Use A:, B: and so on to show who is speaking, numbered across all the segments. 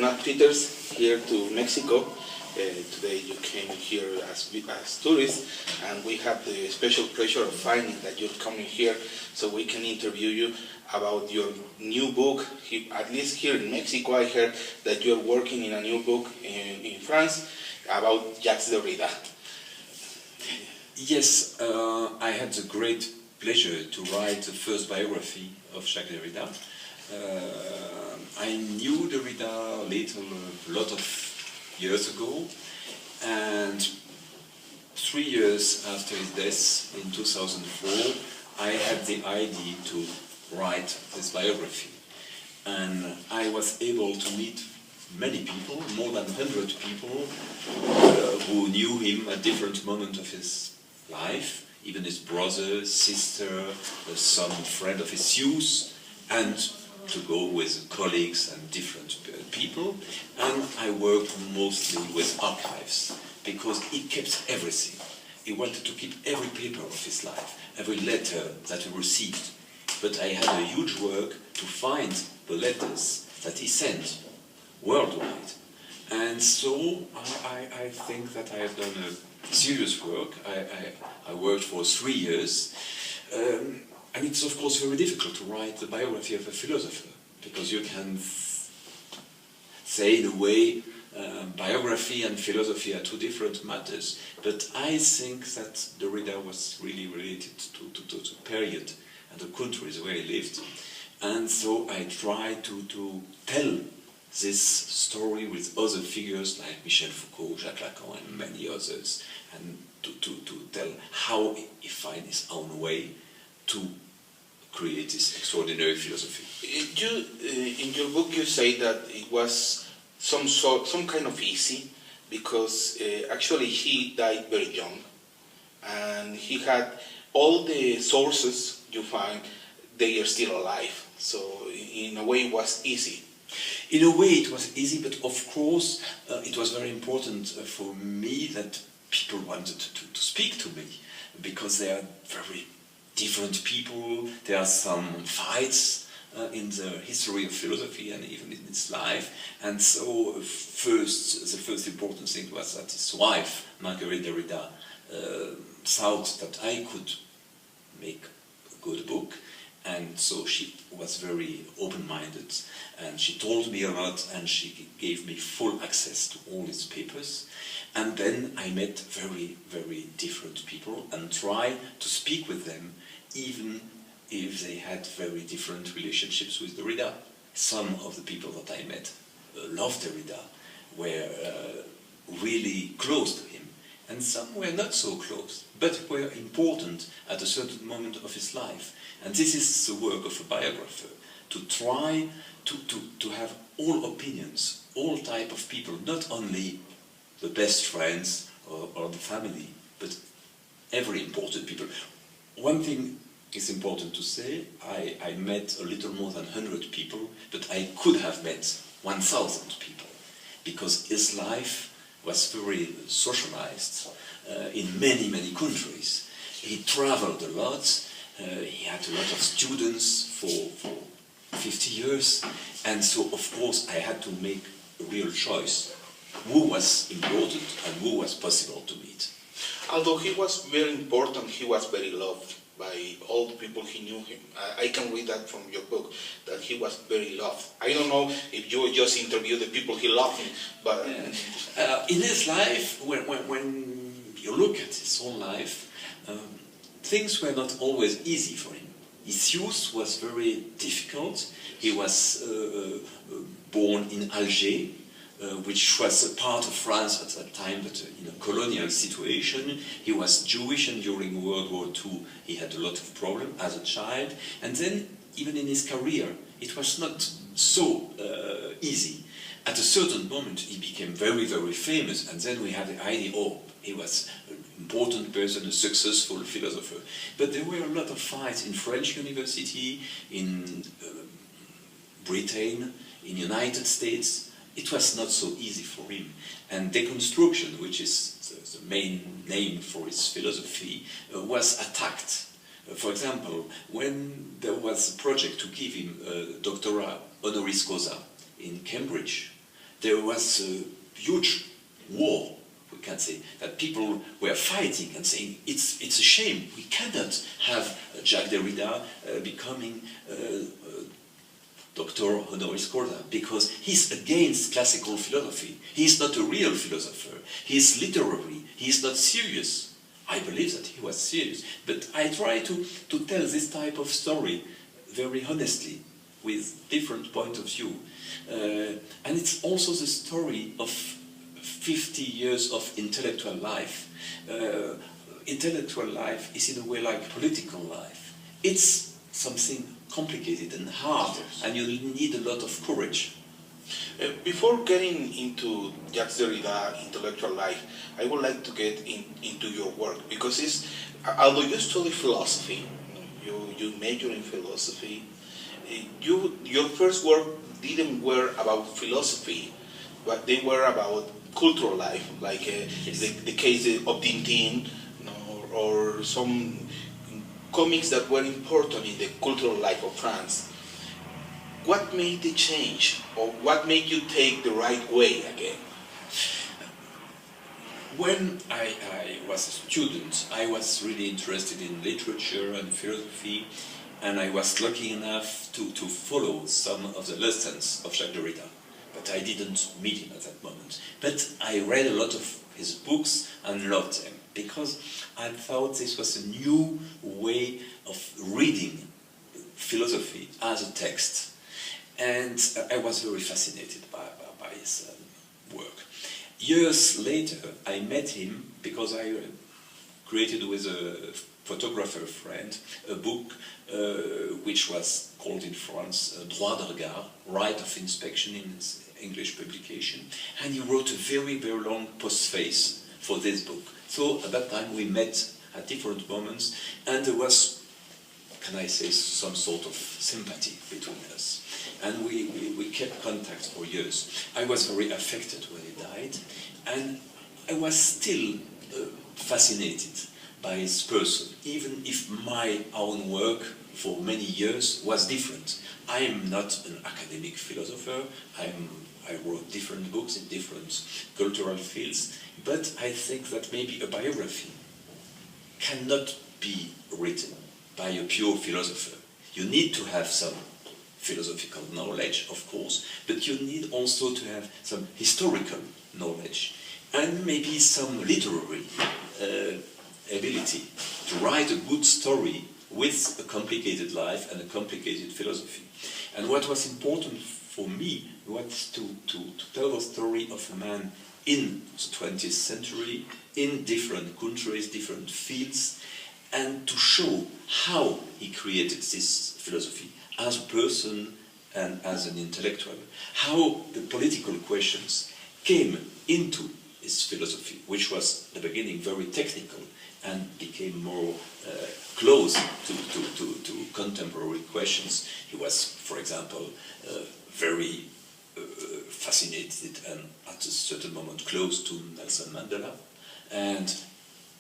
A: Benoit Peeters here to Mexico. Today you came here as tourists, and we have the special pleasure of finding that you're coming here so we can interview you about your new book. At least here in Mexico, I heard that you're working in a new book in France about Jacques Derrida.
B: Yes, I had the great pleasure to write the first biography of Jacques Derrida. I knew Derrida a lot of years ago, and 3 years after his death in 2004, I had the idea to write this biography. And I was able to meet many people, more than 100 people, who knew him at different moments of his life, even his brother, sister, some friend of his youth, and to go with colleagues and different people. And I worked mostly with archives, because he kept everything. He wanted to keep every paper of his life, every letter that he received. But I had a huge work to find the letters that he sent worldwide. And so I think that I have done a serious work. I worked for 3 years. And it's of course very difficult to write the biography of a philosopher, because you can say in a way biography and philosophy are two different matters. But I think that Derrida was really related to the period and the countries where he lived. And so I tried to tell this story with other figures like Michel Foucault, Jacques Lacan and many others, and to tell how he found his own way to create this extraordinary philosophy.
A: In your book you say that it was some kind of easy, because actually he died very young, and he had all the sources you find, they are still alive. So in a way it was easy.
B: In a way it was easy, but of course it was very important for me that people wanted to speak to me, because they are very different people. There are some fights in the history of philosophy and even in its life. And so the first important thing was that his wife, Marguerite Derrida, thought that I could make a good book. And so she was very open-minded, and she told me a lot, and she gave me full access to all his papers. And then I met very, very different people and tried to speak with them, even if they had very different relationships with Derrida. Some of the people that I met loved Derrida, were really close to him, and some were not so close, but were important at a certain moment of his life. And this is the work of a biographer, to try to have all opinions, all type of people, not only the best friends or the family, but every important people. One thing is important to say, I met a little more than 100 people, but I could have met 1,000 people, because his life was very socialized in many, many countries. He traveled a lot. He had a lot of students for 50 years, and so of course I had to make a real choice. Who was important and who was possible to meet.
A: Although he was very important, he was very loved by all the people who knew him. I can read that from your book, that he was very loved. I don't know if you just interviewed the people he loved him, but...
B: in his life, when you look at his whole life, things were not always easy for him. His youth was very difficult. He was born in Alger, which was a part of France at that time, but in a colonial situation. He was Jewish, and during World War II he had a lot of problems as a child. And then, even in his career, it was not so easy. At a certain moment he became very, very famous, and then we had the idea, oh, he was an important person, a successful philosopher. But there were a lot of fights in French university, in Britain, in United States. It was not so easy for him. And deconstruction, which is the main name for his philosophy, was attacked. For example, when there was a project to give him a doctorate honoris causa in Cambridge, there was a huge war, we can say, that people were fighting and saying, it's a shame, we cannot have Jacques Derrida becoming Doctor honoris causa, because he's against classical philosophy. He's not a real philosopher. He's literary. He's not serious. I believe that he was serious, but I try to tell this type of story very honestly, with different point of view. And it's also the story of 50 years of intellectual life. Intellectual life is in a way like political life. It's something complicated and hard, yes. And you need a lot of courage.
A: Before getting into Jacques Derrida intellectual life, I would like to get into your work, because it's, although you study philosophy, you major in philosophy, your first work didn't were about philosophy, but they were about cultural life, like yes. the case of Tintin, or some comics that were important in the cultural life of France. What made the change, or what made you take the right way again?
B: When I was a student, I was really interested in literature and philosophy, and I was lucky enough to follow some of the lessons of Jacques Derrida. But I didn't meet him at that moment. But I read a lot of his books and loved them, because I thought this was a new way of reading philosophy as a text. And I was very fascinated by his work. Years later, I met him because I created with a photographer friend a book which was called in France Droit de regard, right of inspection in his English publication. And he wrote a very, very long postface for this book. So at that time we met at different moments, and there was, can I say, some sort of sympathy between us. And we kept contact for years. I was very affected when he died, and I was still fascinated by his person, even if my own work for many years was different. I am not an academic philosopher. I wrote different books in different cultural fields, but I think that maybe a biography cannot be written by a pure philosopher. You need to have some philosophical knowledge, of course, but you need also to have some historical knowledge and maybe some literary ability to write a good story with a complicated life and a complicated philosophy. And what was important for me was to tell the story of a man in the 20th century, in different countries, different fields, and to show how he created this philosophy as a person and as an intellectual, how the political questions came into his philosophy, which was at the beginning very technical and became more close to contemporary questions. He was, for example, very fascinated and at a certain moment close to Nelson Mandela, and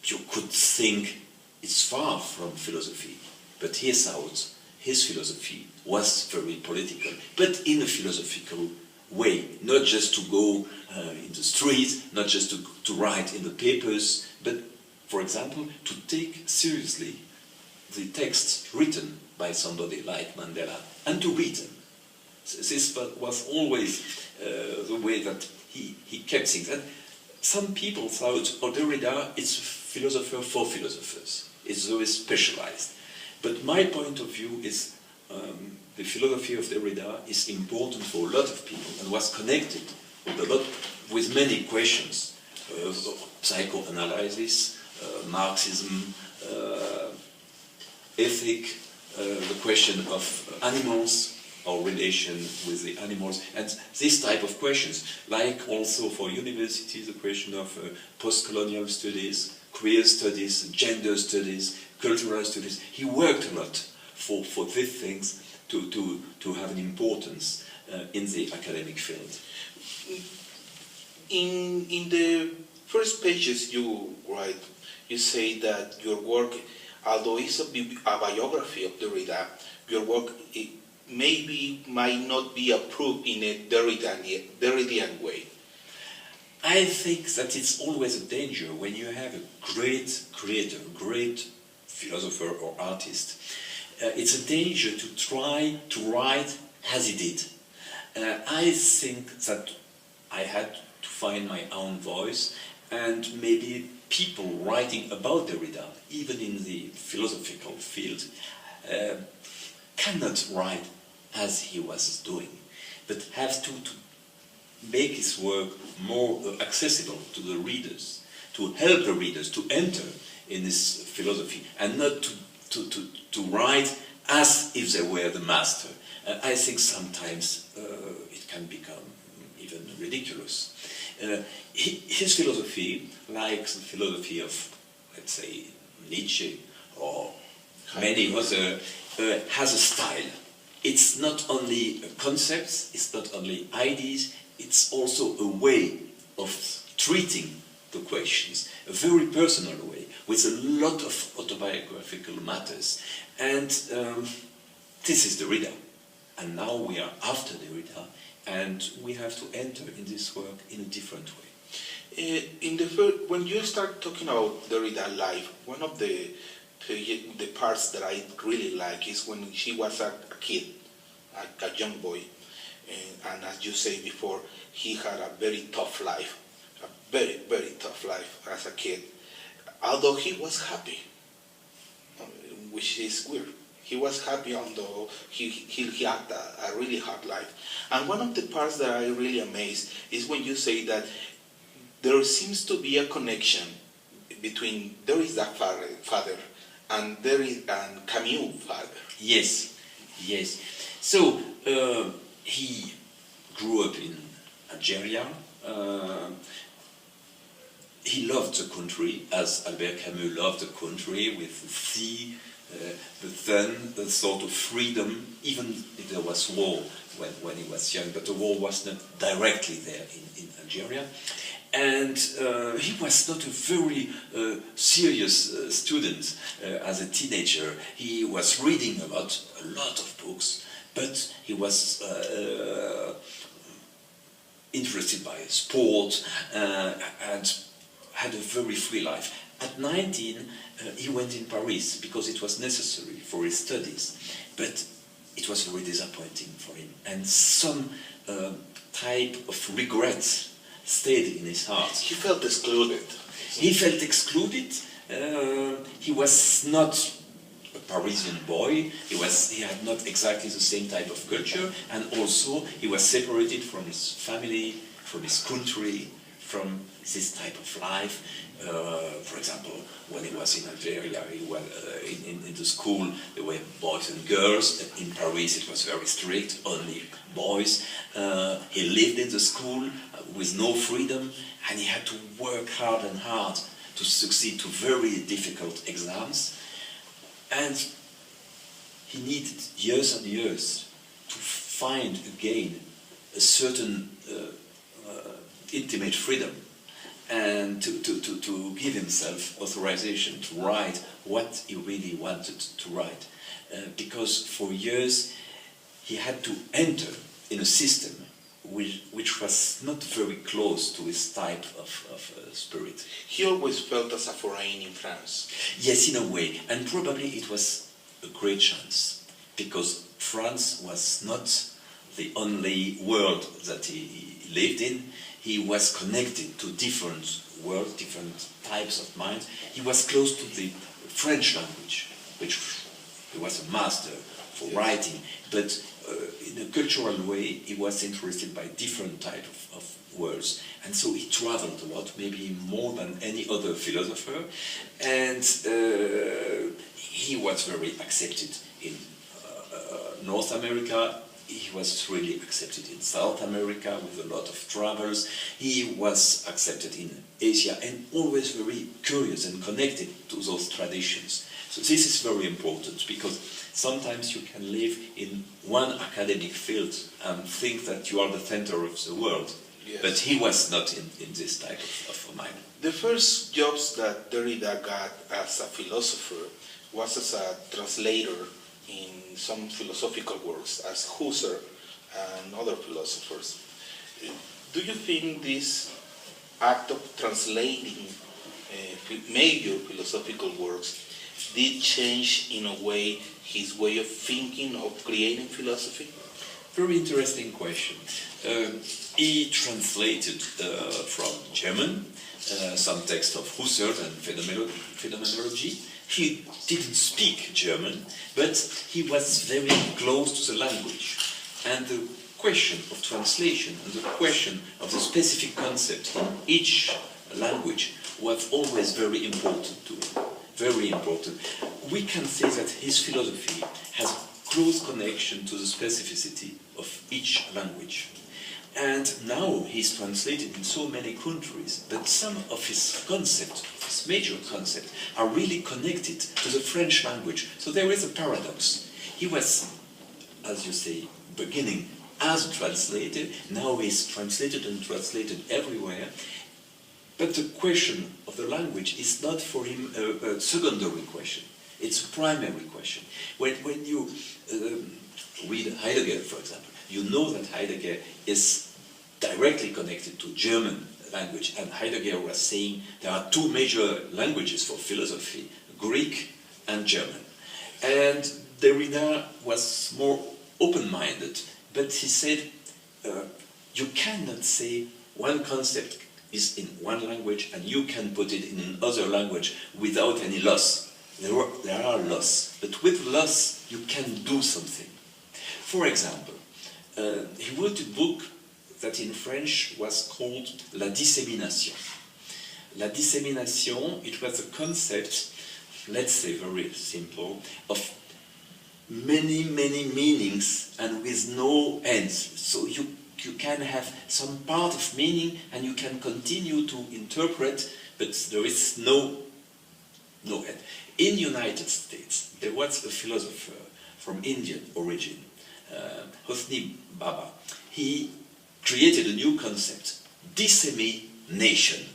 B: you could think it's far from philosophy, but he thought his philosophy was very political, but in a philosophical way, not just to go in the street, not just to write in the papers, but, for example, to take seriously the texts written by somebody like Mandela and to read them. This was always the way that he kept things. And some people thought, oh, Derrida is a philosopher for philosophers. It's very specialized. But my point of view is the philosophy of Derrida is important for a lot of people and was connected with many questions. Psychoanalysis, Marxism, ethic, the question of animals, our relation with the animals, and this type of questions, like also for universities, the question of post-colonial studies, queer studies, gender studies, cultural studies. He worked a lot for these things to have an importance in the academic field.
A: In the first pages you write, you say that your work, although it's a biography of Derrida, your work maybe might not be approved in a Derridian way?
B: I think that it's always a danger when you have a great creator, a great philosopher or artist. It's a danger to try to write as he did. I think that I had to find my own voice, and maybe people writing about Derrida, even in the philosophical field, cannot write as he was doing, but have to make his work more accessible to the readers, to help the readers to enter in this philosophy, and not to write as if they were the master. I think sometimes it can become even ridiculous. His philosophy, like the philosophy of, let's say, Nietzsche or many other, has a style. It's not only concepts, it's not only ideas, it's also a way of treating the questions, a very personal way, with a lot of autobiographical matters. And this is Derrida. And now we are after Derrida, and we have to enter in this work in a different way.
A: When you start talking about Derrida life, one of the parts that I really like is when she was a kid, a young boy, and as you say before, he had a very tough life, a very, very tough life as a kid, although he was happy, which is weird. He was happy although he had a really hard life. And one of the parts that I really amazed is when you say that there seems to be a connection between Derrida father and Camus father.
B: Yes, yes. So he grew up in Algeria. He loved the country, as Albert Camus loved the country, with the sea, the sun, the sort of freedom, even if there was war when he was young, but the war was not directly there in Algeria. And he was not a very serious student as a teenager. He was reading a lot of books, but he was interested by sport and had a very free life. At 19, he went in Paris because it was necessary for his studies, but it was very disappointing for him, and some type of regret stayed in his heart.
A: He felt excluded.
B: He felt excluded. He was not a Parisian boy. He had not exactly the same type of culture, and also he was separated from his family, from his country, from this type of life. For example, when he was in Algeria, he was, in the school, there were boys and girls. In Paris, it was very strict, only boys. He lived in the school with no freedom, and he had to work hard and hard to succeed to very difficult exams. And he needed years and years to find again a certain intimate freedom, and to give himself authorization to write what he really wanted to write. Because for years he had to enter in a system which was not very close to his type of spirit.
A: He always felt as a foreign in France.
B: Yes, in a way, and probably it was a great chance, because France was not the only world that he lived in. He was connected to different worlds, different types of minds. He was close to the French language, which he was a master for writing, but in a cultural way, he was interested by different types of worlds. And so he traveled a lot, maybe more than any other philosopher, and he was very accepted in North America. He was really accepted in South America with a lot of travels. He was accepted in Asia, and always very curious and connected to those traditions. So this is very important, because sometimes you can live in one academic field and think that you are the center of the world. Yes. But he was not in this type of mind.
A: The first jobs that Derrida got as a philosopher was as a translator in some philosophical works, as Husserl and other philosophers. Do you think this act of translating major philosophical works did change in a way his way of thinking, of creating philosophy?
B: Very interesting question. He translated from German some text of Husserl and phenomenology. He didn't speak German, but he was very close to the language. And the question of translation and the question of the specific concept in each language was always very important to him. Very important. We can say that his philosophy has close connection to the specificity of each language. And now he's translated in so many countries that some of his concepts, his major concepts, are really connected to the French language. So there is a paradox. He was, as you say, beginning as a translator, now he's translated and translated everywhere. But the question of the language is not for him a secondary question. It's a primary question. When you read Heidegger, for example, you know that Heidegger is directly connected to German language. And Heidegger was saying there are two major languages for philosophy, Greek and German. And Derrida was more open-minded, but he said, you cannot say one concept is in one language and you can put it in another language without any loss. There are loss, but with loss you can do something. For example, he wrote a book that in French was called La Dissémination. La Dissémination, it was a concept, let's say very simple, of many meanings and with no ends. So you can have some part of meaning and you can continue to interpret, but there is no end. In the United States, there was a philosopher from Indian origin, Hosni Baba. He created a new concept, dissemination.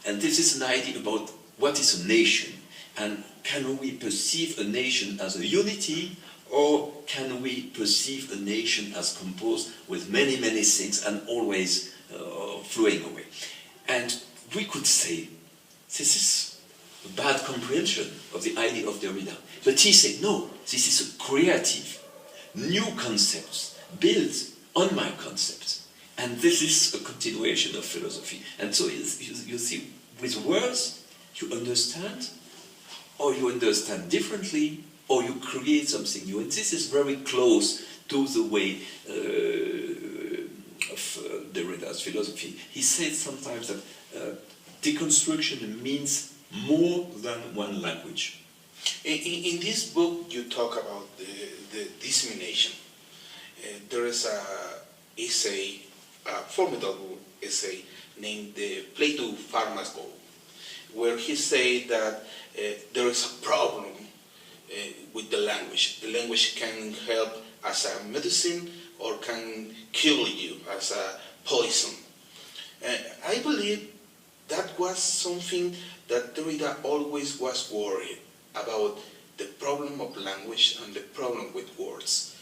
B: And this is an idea about what is a nation, and can we perceive a nation as a unity, or can we perceive a nation as composed with many things and always flowing away? And we could say, this is a bad comprehension of the idea of Derrida. But he said, no, this is a creative, new concept built on my concept. And this is a continuation of philosophy. And so you see, with words, you understand, or you understand differently, or you create something new. And this is very close to the way of Derrida's philosophy. He said sometimes that deconstruction means more than one language.
A: In this book, you talk about the dissemination. There is a formidable essay named the Play to Farmer's Goal, where he said that there is a problem with the language. The language can help as a medicine or can kill you as a poison. I believe that was something that Derrida always was worried about, the problem of language and the problem with words.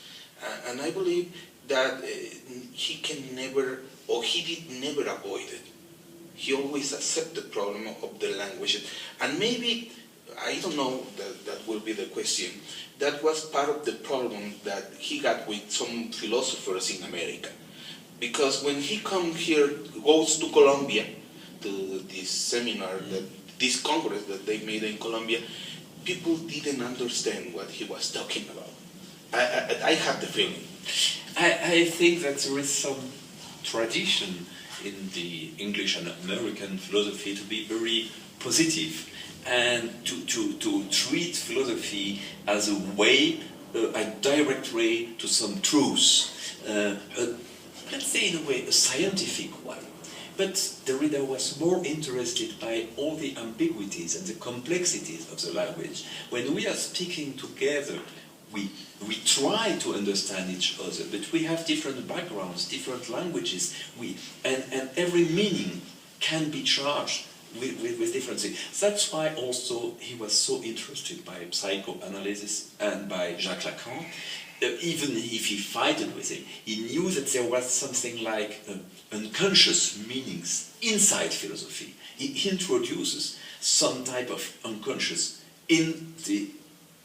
A: And I believe that he can never, or he did never avoid it. He always accepted the problem of the language. And maybe, I don't know, that will be the question, that was part of the problem that he got with some philosophers in America. Because when he comes here, goes to Colombia, to this seminar, this congress that they made in Colombia, people didn't understand what he was talking about. I have the feeling.
B: I think that there is some tradition in the English and American philosophy to be very positive and to treat philosophy as a way, a direct way to some truth. Let's say in a way a scientific one. But Derrida was more interested by all the ambiguities and the complexities of the language. When we are speaking together, we try to understand each other, but we have different backgrounds, different languages, and every meaning can be charged with different things. That's why also he was so interested by psychoanalysis and by Jacques Lacan. Even if he fought with him, he knew that there was something like unconscious meanings inside philosophy. He introduces some type of unconscious in the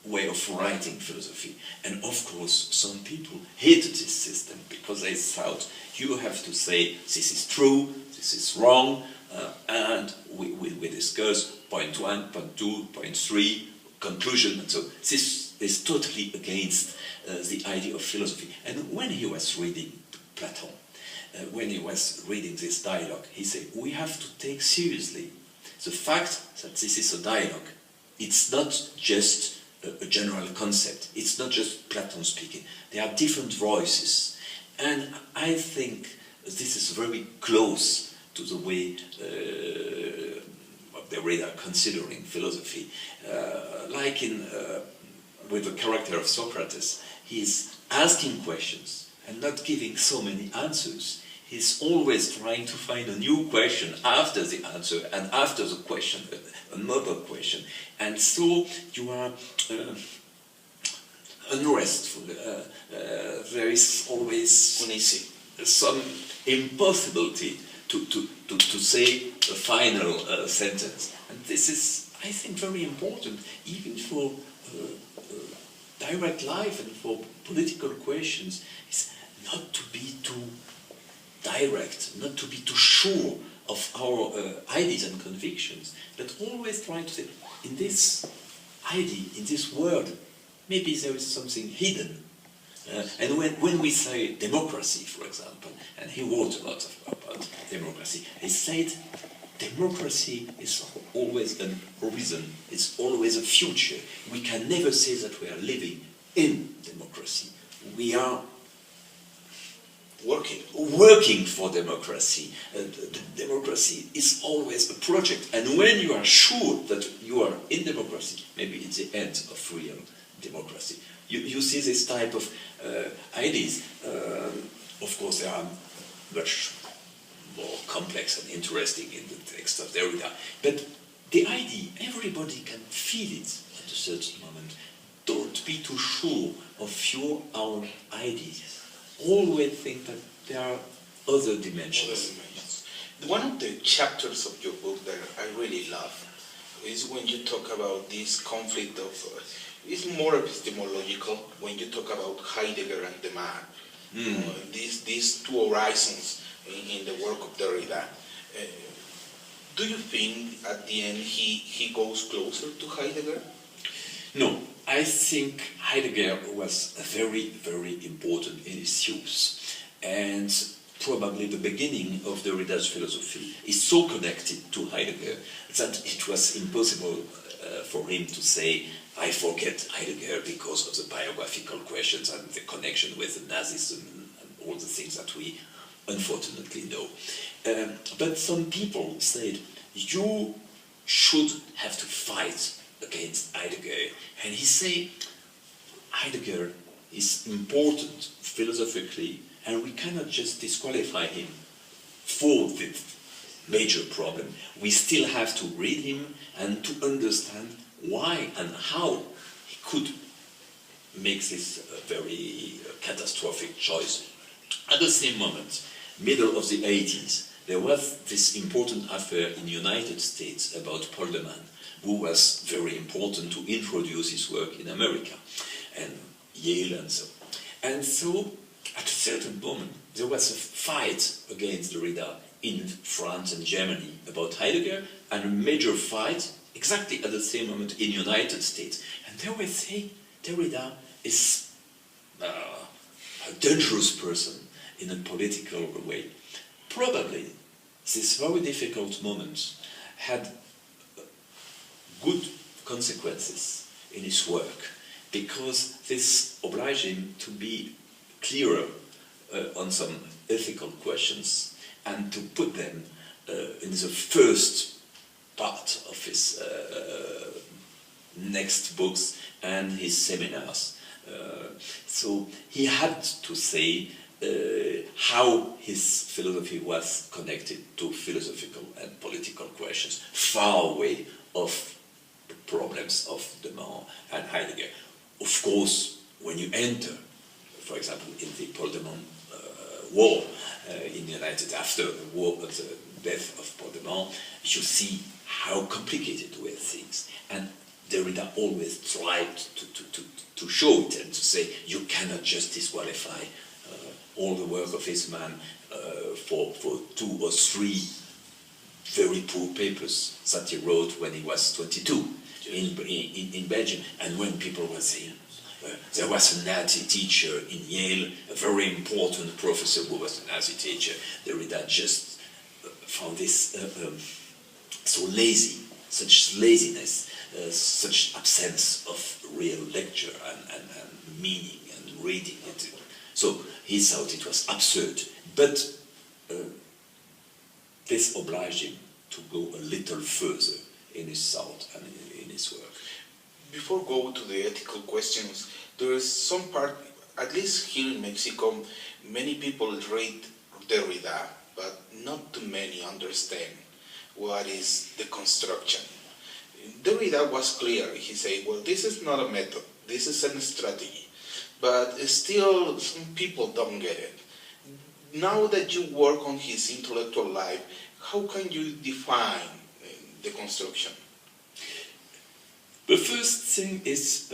B: way of writing philosophy. And of course, some people hated this system because they thought you have to say this is true, this is wrong, and we discuss point 1, point 2, point 3, conclusion, and so this is totally against the idea of philosophy. And when he was reading Platon, when he was reading this dialogue, he said, we have to take seriously the fact that this is a dialogue. It's not just a general concept. It's not just Platon speaking. There are different voices. And I think this is very close to the way Derrida considering philosophy. Like with the character of Socrates, he's asking questions and not giving so many answers. He's always trying to find a new question after the answer and after the question, another question. And so you are unrestful. There is always some impossibility to say a final sentence. And this is, I think, very important, even for direct life and for political questions, is not to be too direct, not to be too sure of our ideas and convictions, but always trying to say, in this idea, in this word, maybe there is something hidden. And when we say democracy, for example, and he wrote a lot about democracy, he said democracy is always an horizon, it's always a future. We can never say that we are living in democracy. We are working for democracy. Democracy is always a project. And when you are sure that you are in democracy, maybe it's the end of real democracy. You see this type of ideas. Of course, they are much more complex and interesting in the text of Derrida. But the idea, everybody can feel it at a certain moment. Don't be too sure of your own ideas. Always think that there are other dimensions.
A: One of the chapters of your book that I really love is when you talk about this conflict of, it's more epistemological, when you talk about Heidegger and the man. These two horizons in the work of Derrida. Do you think at the end he goes closer to Heidegger?
B: No, I think Heidegger was very, very important in his use. And probably the beginning of Derrida's philosophy is so connected to Heidegger that it was impossible for him to say, I forget Heidegger because of the biographical questions and the connection with the Nazism and all the things that we unfortunately know. But some people said, you should have to fight against Heidegger. And he said, Heidegger is important philosophically, and we cannot just disqualify him for the major problem. We still have to read him and to understand why and how he could make this very catastrophic choice. At the same moment, middle of the 80s, there was this important affair in the United States about Paul de Man, who was very important to introduce his work in America, and Yale and so. And so, at a certain moment, there was a fight against Derrida in France and Germany about Heidegger, and a major fight exactly at the same moment in the United States. And they were saying Derrida is a dangerous person in a political way. Probably this very difficult moment had good consequences in his work, because this obliged him to be clearer on some ethical questions and to put them in the first part of his next books and his seminars. So he had to say how his philosophy was connected to philosophical and political questions, far away of the problems of Demont and Heidegger. Of course, when you enter, for example, in the Paul Demont war in the United after the war, the death of Paul Demont, you see how complicated were things. And Derrida always tried to show it and to say you cannot just disqualify all the work of this man for 2 or 3 very poor papers that he wrote when he was 22 in Belgium. And when people were saying, there was a Nazi teacher in Yale, a very important professor who was a Nazi teacher, Derrida just found this so lazy, such laziness, such absence of real lecture and meaning and reading it. So he thought it was absurd, but this obliged him to go a little further in his thought and in his work.
A: Before go to the ethical questions, there is some part, at least here in Mexico, many people read Derrida, but not too many understand what is the construction. Derrida was clear. He said, well, this is not a method, this is a strategy. But still, some people don't get it. Now that you work on his intellectual life, how can you define the construction?
B: The first thing is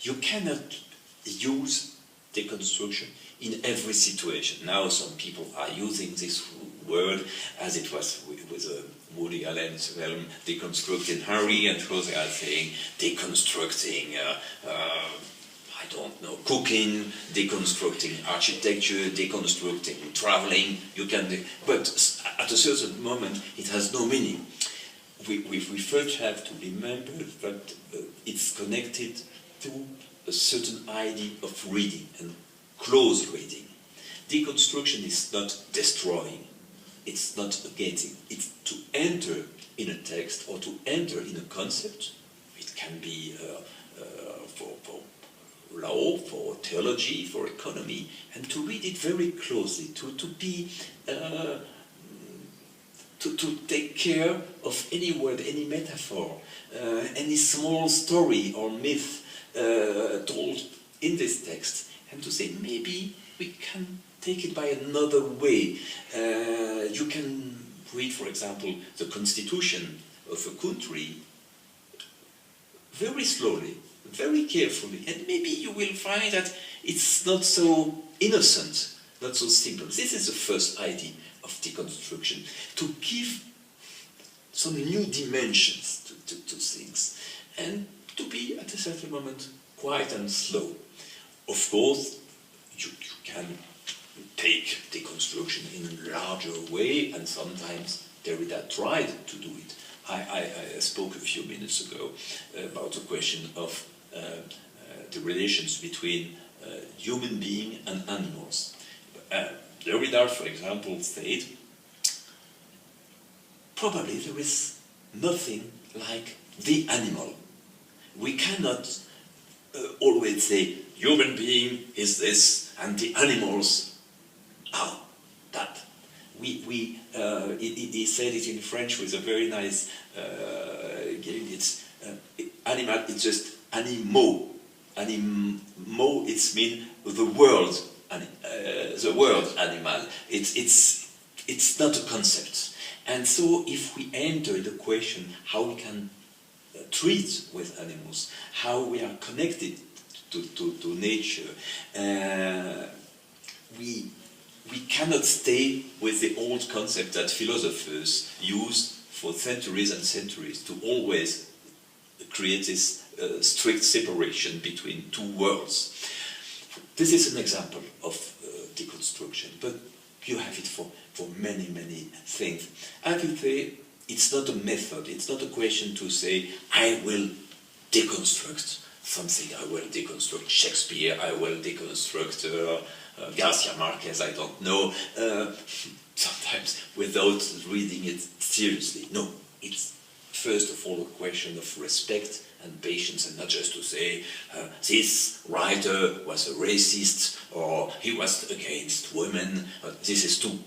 B: you cannot use deconstruction in every situation. Now some people are using this word as it was with Woody Allen's film, deconstructing Harry, and so they are saying deconstructing I don't know, cooking, deconstructing architecture, deconstructing traveling. You can, but at a certain moment, it has no meaning. We first have to remember that it's connected to a certain idea of reading and close reading. Deconstruction is not destroying, it's not against, it's to enter in a text or to enter in a concept. It can be for law, for theology, for economy, and to read it very closely, to be to take care of any word, any metaphor, any small story or myth told in this text, and to say maybe we can take it by another way. You can read, for example, the constitution of a country very slowly, very carefully, and maybe you will find that it's not so innocent, not so simple. This is the first idea of deconstruction, to give some new dimensions to things, and to be at a certain moment quiet and slow. Of course, you can take deconstruction in a larger way, and sometimes Derrida tried to do it. I spoke a few minutes ago about the question of the relations between human beings and animals. Derrida, for example, said, probably there is nothing like the animal. We cannot always say, human being is this, and the animals are that. He said it in French with a very nice game. It's animal, it's just animaux. Animaux, it's mean the world animal. It's not a concept. And so if we enter the question how we can treat with animals, how we are connected to nature, we cannot stay with the old concept that philosophers used for centuries and centuries to always create this strict separation between two worlds. This is an example of deconstruction, but you have it for many, many things. I would say it's not a method, it's not a question to say, I will deconstruct something, I will deconstruct Shakespeare, I will deconstruct Garcia Marquez, I don't know, sometimes without reading it seriously. No, it's first of all a question of respect and patience, and not just to say this writer was a racist or he was against women. This is too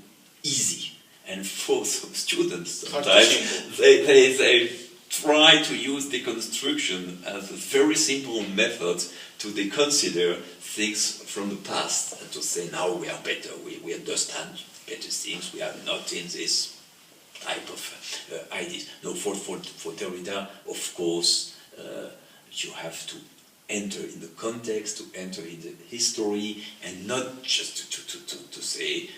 B: easy. And for some students, sometimes they try to use deconstruction as a very simple method to deconsider things from the past and to say, now we are better, we understand better things, we are not in this type of ideas. No, for Derrida, of course, you have to enter in the context, to enter in the history, and not just to say,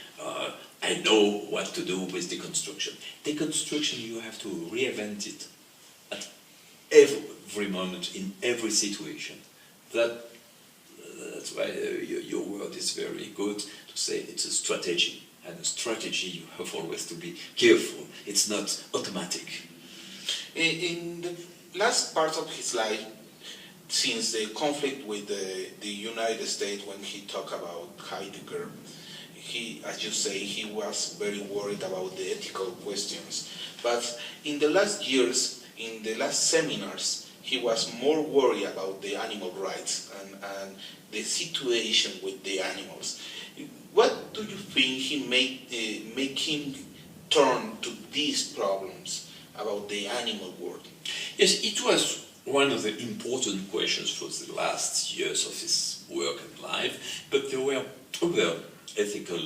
B: I know what to do with deconstruction. Deconstruction, you have to reinvent it at every moment, in every situation. That's why your word is very good to say it's a strategy. And a strategy, you have always to be careful. It's not automatic.
A: In the last part of his life, since the conflict with the United States, when he talked about Heidegger, he, as you say, he was very worried about the ethical questions. But in the last years, in the last seminars, he was more worried about the animal rights and the situation with the animals. What do you think he make him turn to these problems about the animal world?
B: Yes, it was one of the important questions for the last years of his work and life, but there were other ethical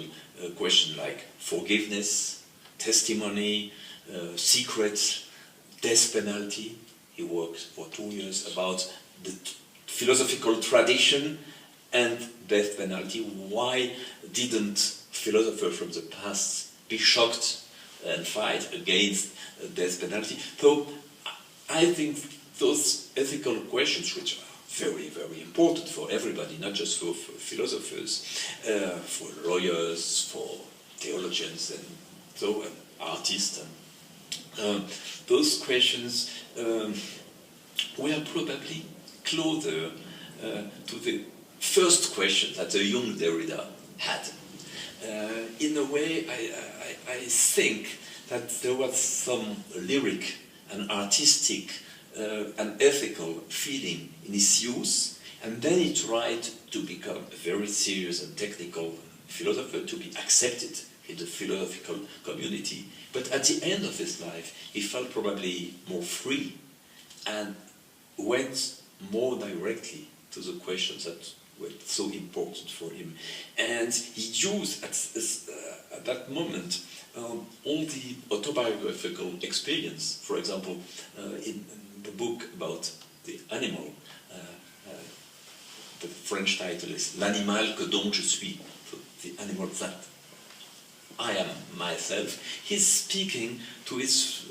B: questions like forgiveness, testimony, secrets, death penalty. He worked for 2 years about the philosophical tradition and death penalty. Why didn't philosophers from the past be shocked and fight against death penalty? So I think those ethical questions, which are very, very important for everybody, not just for philosophers, for lawyers, for theologians, and so artists, and those questions were probably closer to the first question that the young Derrida had. In a way, I think that there was some lyric and artistic and ethical feeling in his youth, and then he tried to become a very serious and technical philosopher, to be accepted in the philosophical community. But at the end of his life, he felt probably more free and went more directly to the questions that were so important for him. And he used at that moment all the autobiographical experience. For example, in the book about the animal, the French title is L'animal que donc je suis, so the animal that I am myself. He's speaking to his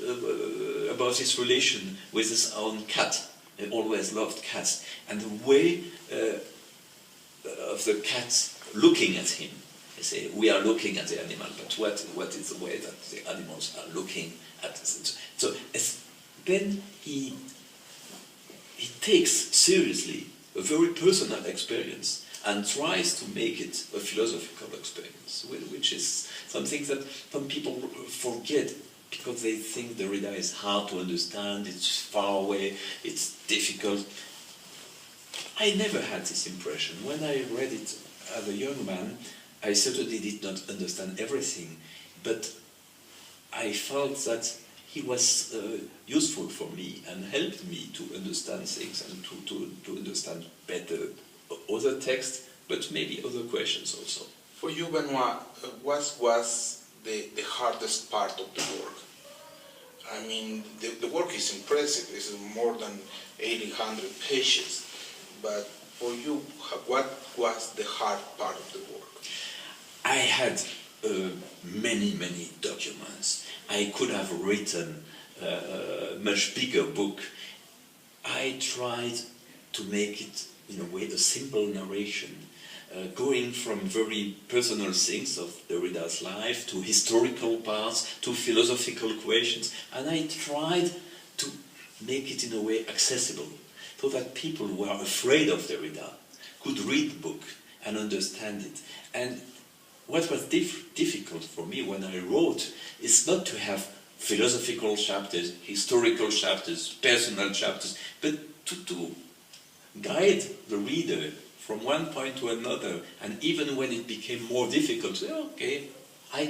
B: about his relation with his own cat. He always loved cats, and the way of the cat looking at him. They say we are looking at the animal, but what is the way that the animals are looking at us? So then he takes seriously a very personal experience and tries to make it a philosophical experience, which is something that some people forget because they think Derrida is hard to understand, it's far away, it's difficult. I never had this impression. When I read it as a young man, I certainly did not understand everything, but I felt that he was useful for me and helped me to understand things and to understand better other texts, but maybe other questions also.
A: For you, Benoit, what was the hardest part of the work? I mean, the work is impressive. It's more than 1,800 pages. But for you, what was the hard part of the work?
B: I had many documents. I could have written a much bigger book. I tried to make it, in a way, a simple narration, going from very personal things of Derrida's life to historical parts, to philosophical questions, and I tried to make it, in a way, accessible, so that people who are afraid of Derrida could read the book and understand it. And what was difficult for me when I wrote is not to have philosophical chapters, historical chapters, personal chapters, but to guide the reader from one point to another, and even when it became more difficult, okay, I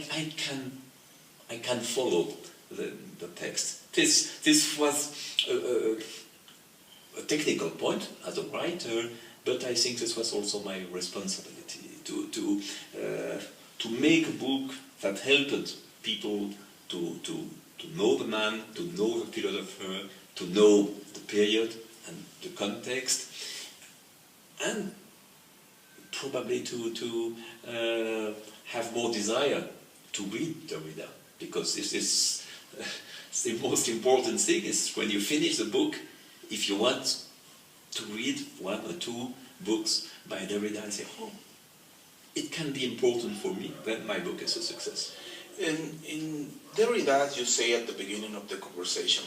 B: can follow the text. This was a technical point as a writer, but I think this was also my responsibility to make a book that helped people to know the man, to know the philosopher, to know the period and the context, and probably to have more desire to read Derrida, because this is the most important thing. Is when you finish the book, if you want to read one or two books by Derrida and say, oh, it can be important for me, then my book is a success.
A: In Derrida, as you say at the beginning of the conversation,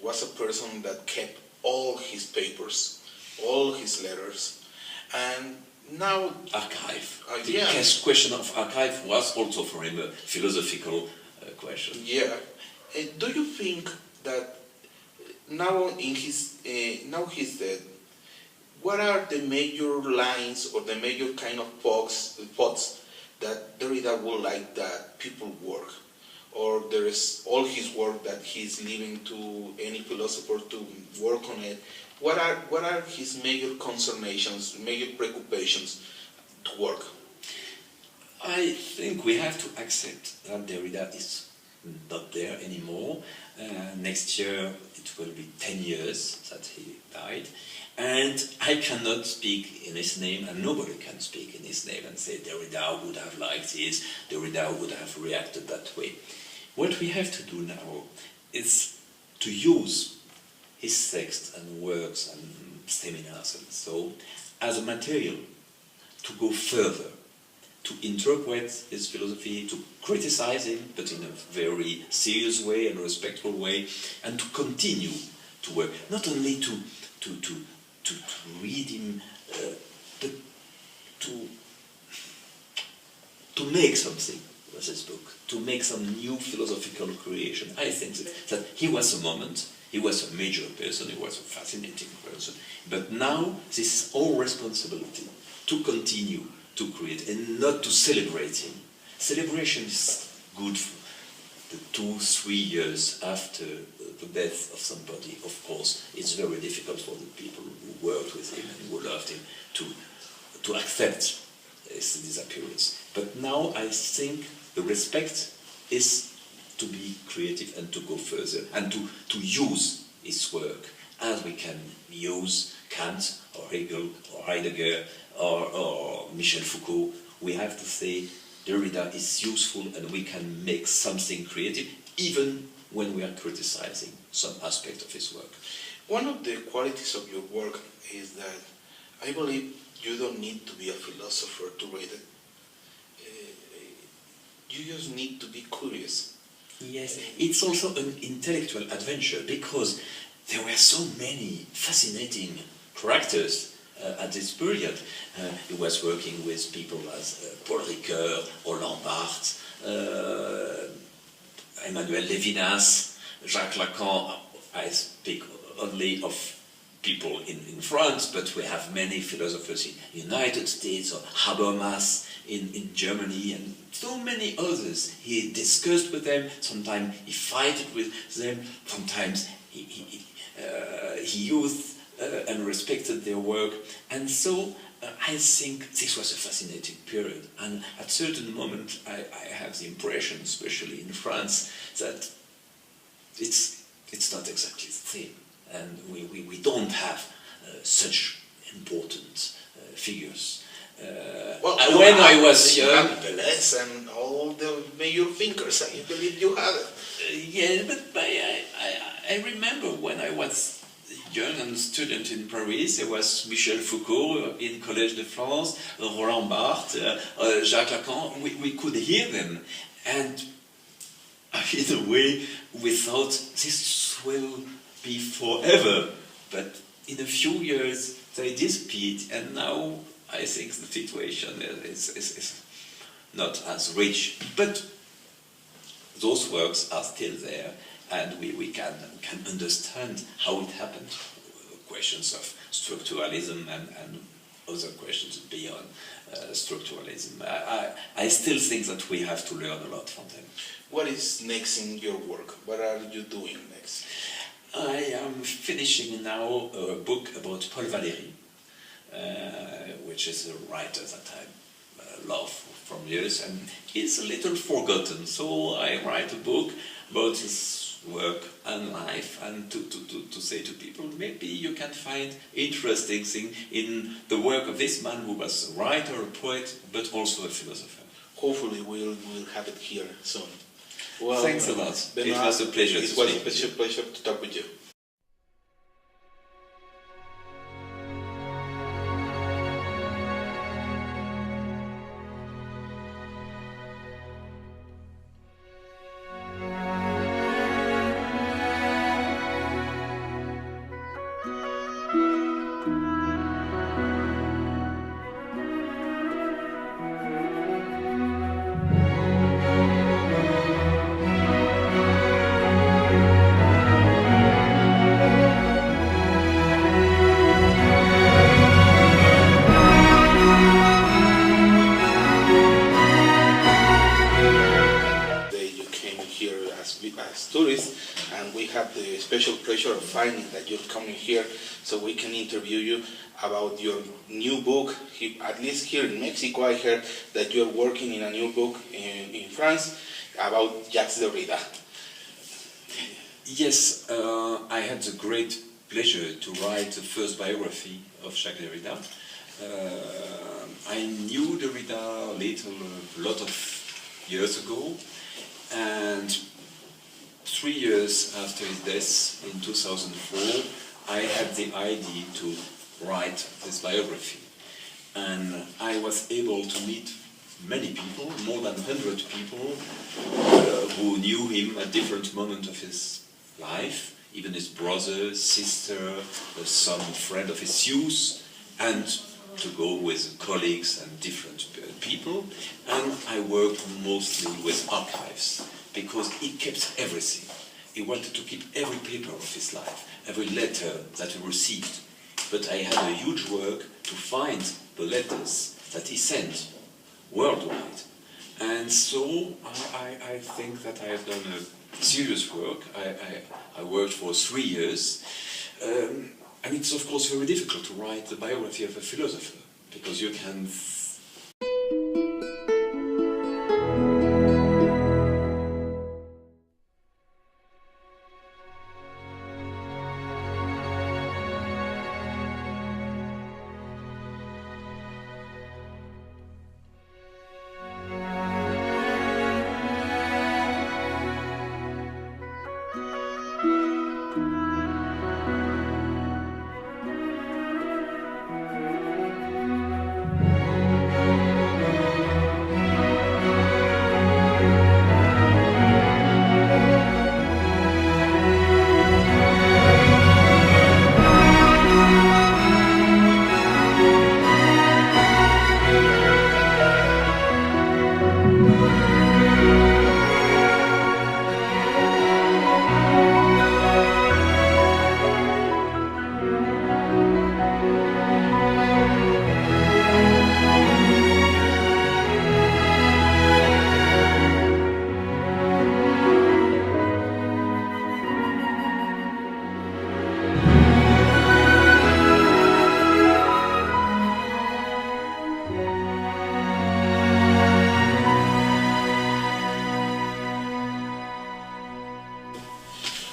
A: was a person that kept all his papers, all his letters, and now...
B: Archive.
A: Yeah.
B: The question of archive was also for him a philosophical question.
A: Yeah. Do you think that now he's dead, what are the major lines or the major kind of pots that Derrida would like that people work? Or there is all his work that he's leaving to any philosopher to work on it? What are his major concernations, major preoccupations to work?
B: I think we have to accept that Derrida is not there anymore. Next year it will be 10 years that he died. And I cannot speak in his name, and nobody can speak in his name and say Derrida would have liked this, Derrida would have reacted that way. What we have to do now is to use his text and works and seminars and so as a material to go further, to interpret his philosophy, to criticize him, but in a very serious way and respectful way, and to continue to work, not only to read him, but to make something with his book, to make some new philosophical creation. I think that he was a moment, he was a major person, he was a fascinating person, but now this is our responsibility to continue to create and not to celebrate him. Celebration is good for the 2-3 years after the death of somebody. Of course, it's very difficult for the people who worked with him and who loved him to accept his disappearance. But now I think the respect is to be creative and to go further and to use his work as we can use Kant or Hegel or Heidegger or Michel Foucault. We have to say Derrida is useful and we can make something creative even when we are criticizing some aspect of his work.
A: One of the qualities of your work is that I believe you don't need to be a philosopher to read it. You just need to be curious.
B: Yes, it's also an intellectual adventure because there were so many fascinating characters at this period. He was working with people as Paul Ricoeur, Roland Barthes, Emmanuel Levinas, Jacques Lacan. I speak only of people in France, but we have many philosophers in the United States, or Habermas in Germany, and so many others. He discussed with them, sometimes he fought with them, sometimes he used and respected their work. And so I think this was a fascinating period. And at certain moment I have the impression, especially in France, that it's not exactly the same. And we don't have such important figures. When I was young,
A: Deleuze and all the major thinkers, I believe you have it.
B: Yeah, but I remember when I was young and student in Paris, there was Michel Foucault in Collège de France, Roland Barthes, Jacques Lacan. We could hear them, and in a way we thought this will be forever. But in a few years they disappeared, and now I think the situation is not as rich. But those works are still there, and we can understand how it happened. Questions of structuralism and other questions beyond structuralism. I still think that we have to learn a lot from them.
A: What is next in your work? What are you doing next?
B: I am finishing now a book about Paul Valéry, which is a writer that I love from years, and he's a little forgotten. So I write a book about his work and life, and to say to people, maybe you can find interesting thing in the work of this man who was a writer, a poet, but also a philosopher.
A: Hopefully we'll have it here soon. Well,
B: thanks a lot. Benoit, it was a pleasure.
A: It was a pleasure to talk with you. As tourists, and we have the special pleasure of finding that you're coming here so we can interview you about your new book. At least here in Mexico, I heard that you're working in a new book in France about Jacques Derrida.
B: Yes, I had the great pleasure to write the first biography of Jacques Derrida. I knew Derrida a lot of years ago, and 3 years after his death in 2004, I had the idea to write this biography. And I was able to meet many people, more than 100 people, who knew him at different moments of his life, even his brother, sister, some friend of his youth, and to go with colleagues and different people. And I worked mostly with archives, because he kept everything. He wanted to keep every paper of his life, every letter that he received. But I had a huge work to find the letters that he sent worldwide. And so I think that I have done a serious work. I worked for 3 years. And it's of course very difficult to write the biography of a philosopher, because you can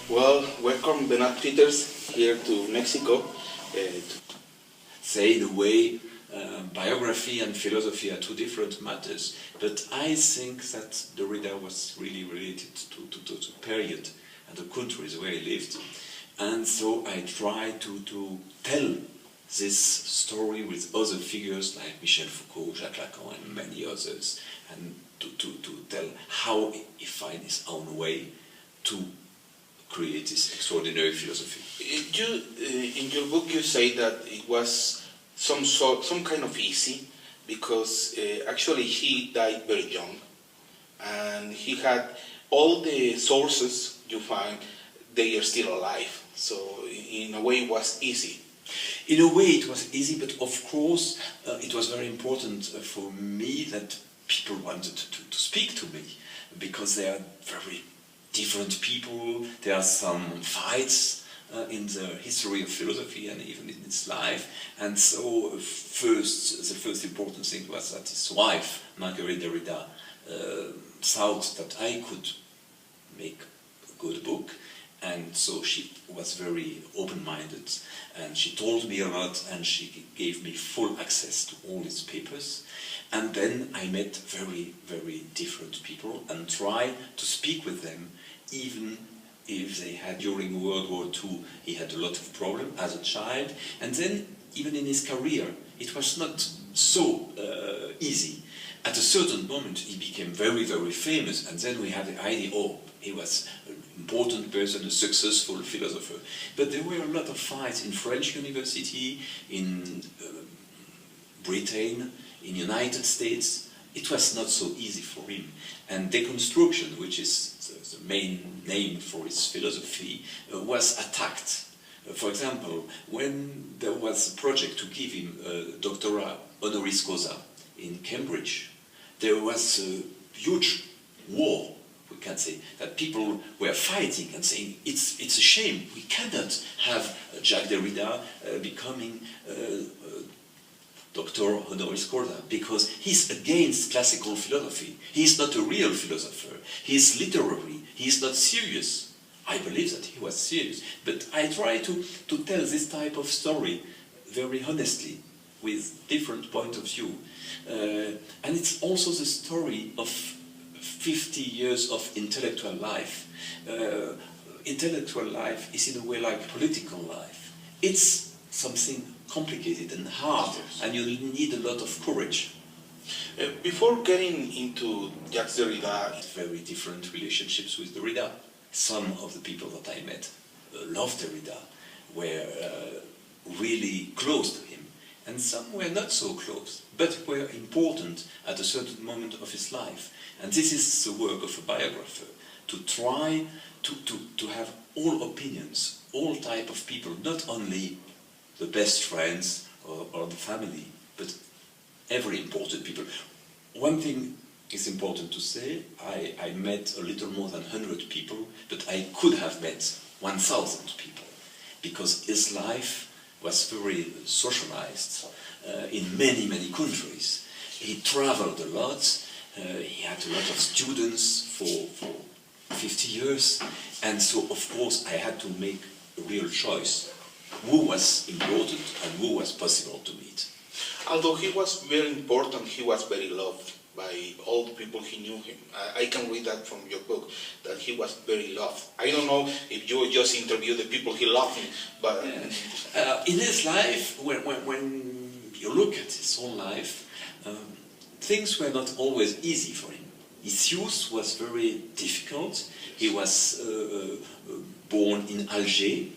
A: Well, welcome Benoit Peeters here to Mexico.
B: Say in a way, biography and philosophy are two different matters, but I think that Derrida was really related to the period and the countries where he lived. And so I try to tell this story with other figures like Michel Foucault, Jacques Lacan and many others, and to tell how he found his own way to create this extraordinary philosophy.
A: In your book you say that it was some kind of easy, because actually he died very young, and he had all the sources you find, they are still alive. So in a way it was easy.
B: In a way it was easy, but of course it was very important for me that people wanted to speak to me, because they are very different people. There are some fights in the history of philosophy and even in its life, and so the first important thing was that his wife, Marguerite Derrida, thought that I could make a good book, and so she was very open-minded, and she told me a lot, and she gave me full access to all his papers. And then I met very, very different people and tried to speak with them, even if they had, during World War II, he had a lot of problems as a child. And then, even in his career, it was not so easy. At a certain moment, he became very, very famous, and then we had the idea, oh, he was an important person, a successful philosopher. But there were a lot of fights in French university, in Britain, in United States. It was not so easy for him. And deconstruction, which is the main name for his philosophy, was attacked. For example, when there was a project to give him a donnera honoris causa in Cambridge, there was a huge war, we can say, that people were fighting and saying, it's a shame, we cannot have Jacques Derrida becoming Doctor honoris causa, because he's against classical philosophy. He's not a real philosopher. He's literary. He's not serious. I believe that he was serious. But I try to tell this type of story very honestly, with different point of view. And it's also the story of 50 years of intellectual life. Intellectual life is in a way like political life. It's something complicated and hard, and you need a lot of courage.
A: Before getting into Jacques Derrida,
B: Very different relationships with Derrida. Some of the people that I met loved Derrida, were really close to him, and some were not so close, but were important at a certain moment of his life. And this is the work of a biographer, to try to have all opinions, all type of people, not only the best friends or the family, but every important people. One thing is important to say, I met a little more than 100 people, but I could have met 1,000 people, because his life was very socialized in many, many countries. He traveled a lot, he had a lot of students for 50 years, and so of course I had to make a real choice. Who was important and who was possible to meet.
A: Although he was very important, he was very loved by all the people who knew him. I can read that from your book, that he was very loved. I don't know if you just interviewed the people he loved him, but...
B: in his life, when you look at his whole life, things were not always easy for him. His youth was very difficult. He was born in Alger,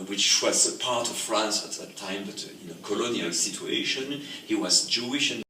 B: which was a part of France at that time, but in a colonial situation. He was Jewish and